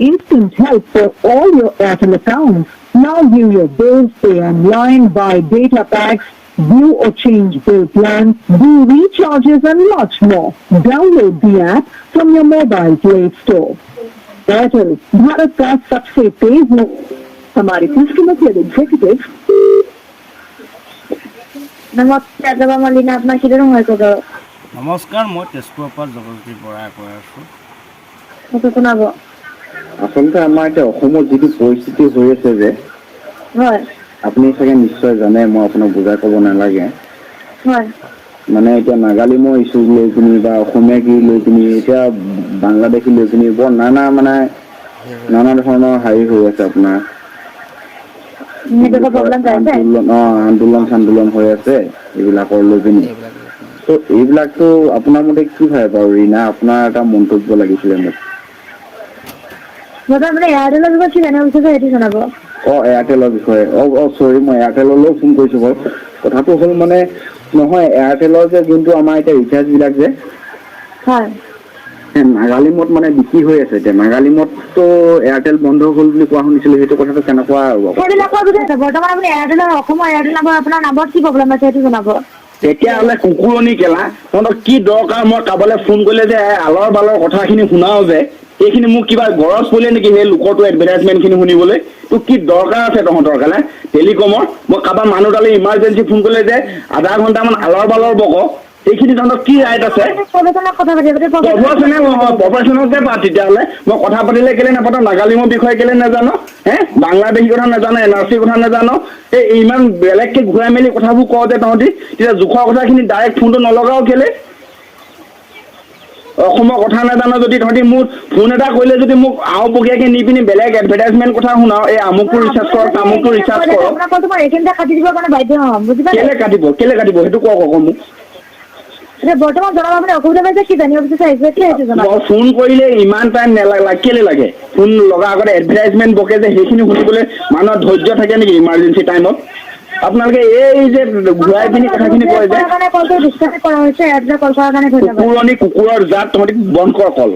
instant help for all your Airtel accounts. Now view your bills, pay online, buy data packs, view or change bill plans, do recharges and much more. Download the app from your mobile Play Store. Airtel, Bharat का सबसे तेज हमारे customer care executive নমস্কাৰ দাদা Molina আপোনাক কিদৰে সহায় কৰিব নমস্কাৰ মই তেজপুৰৰ পৰা জগজ্যোতি বৰাই কৈ আছোঁ মোক শুনাব আচলতে আমাৰ এতিয়া অসমৰ যিটো পৰিস্থিতি হৈ আছে যে হয় আপুনি চাগে নিশ্চয় জানে মই আপোনাক বুজাই ক'ব নালাগে হয় মানে এতিয়া নাগালিমৰ ইছ্যু লৈ পিনি বা অসমীয়া কি লৈ পিনি এতিয়া বাংলাদেশী লৈ পিনি বৰ নানা ধৰণৰ হেৰি হৈ আছে আপোনাৰ আন্দোলন হৈ আছে এইবিলাকৰ লৈ পিনি তো এইবিলাকতো আপোনাৰ মতে কি হয় বাৰু ৰীনা আপোনাৰ এটা মন্তব্য লাগিছিলে মোক দাদা মানে এয়াৰটেলৰ বিষয়ে কি জানিব বিচাৰিছে সেইটো জনাব এয়াৰটেলৰ বিষয়ে চৰি মই এয়াৰটেললৈও ফোন কৰিছোঁ বাৰু কথাটো হ'ল মানে নহয় এয়াৰটেলৰ যে যোনটো আমাৰ এতিয়া ৰিচাৰ্জবিলাক যে হয় নাগালিমত মানে বিক্ৰী হৈ আছে এতিয়া নাগালিমততো এয়াৰটেল বন্ধ হ'ল বুলি কোৱা শুনিছিলোঁ সেইটো কথাটো কেনেকুৱা সেইবিলাকৰ বিষয়ে বৰ্তমান আপুনি এয়াৰটেলৰ অসমৰ এয়াৰটেল নাম্বাৰ আপোনাৰ নাম্বাৰত কি প্ৰব্লেম আছে সেইটো জনাব তেতিয়াহ'লে কুকুৰণি কেলা তহঁতক কি দৰকাৰ মই কাৰোবালৈ ফোন কৰিলে যে আলৰ বালৰ কথাখিনি শুনাও যে এইখিনি মোক কিবা গৰজ পৰিলে নেকি সেই লোকৰটো এডভাৰটাইজমেণ্টখিনি শুনিবলৈ তোক কি দৰকাৰ আছে তহঁতৰ কাৰণে টেলিকমৰ মই কাৰোবাৰ মানুহ তালৈ ইমাৰ্জেঞ্চি ফোন কৰিলে যে আধা ঘণ্টামান আলৰ বালৰ বক এইখিনি তহঁতৰ কি ৰাইট আছে প্ৰফেশ্যনেলতে পাত তেতিয়াহ'লে মই কথা পাতিলে কেলে নাপাতো নাগালিমৰ বিষয়ে কেলে নাজানো বাংলাদেশী কথা নাজানো NRC কথা নাজানো এই ইমান বেলেগকে ঘূৰাই মেলি কথাবোৰ কওঁ যে তহঁতি তেতিয়া জোখৰ কথাখিনি ডাইৰেক্ট ফোনটো নলগাও কেলে অসমৰ কথা নাজানো যদি তহঁতি মোক ফোন এটা কৰিলে যদি মোক আওপকীয়াকৈ নি পিনি বেলেগ এডভাৰটাইজমেণ্ট কথা শুনাও এই আমুকটো ৰিচাৰ্জ কৰ তামুকটো ৰিচাৰ্জ কৰ কেলে কাটিব সেইটো কওক আকৌ মোক বৰ্তমান জনাব আপুনি অসুবিধা পাইছে কি জানিব বিচাৰিছে সেইটো জনাব ফোন কৰিলে ইমান টাইম নেলাগে কেলে লাগে ফোন লগা আগতে এডভাৰটাইজমেণ্ট বকে যে সেইখিনি শুনিবলৈ মানুহৰ ধৈৰ্য থাকে নেকি ইমাৰ্জেঞ্চি টাইমত আপোনালোকে এই যে ঘূৰাই পিনি কথাখিনি কয় যে কুকুৰণি কুকুৰৰ জাত তহঁতি বন্ধ কৰ কল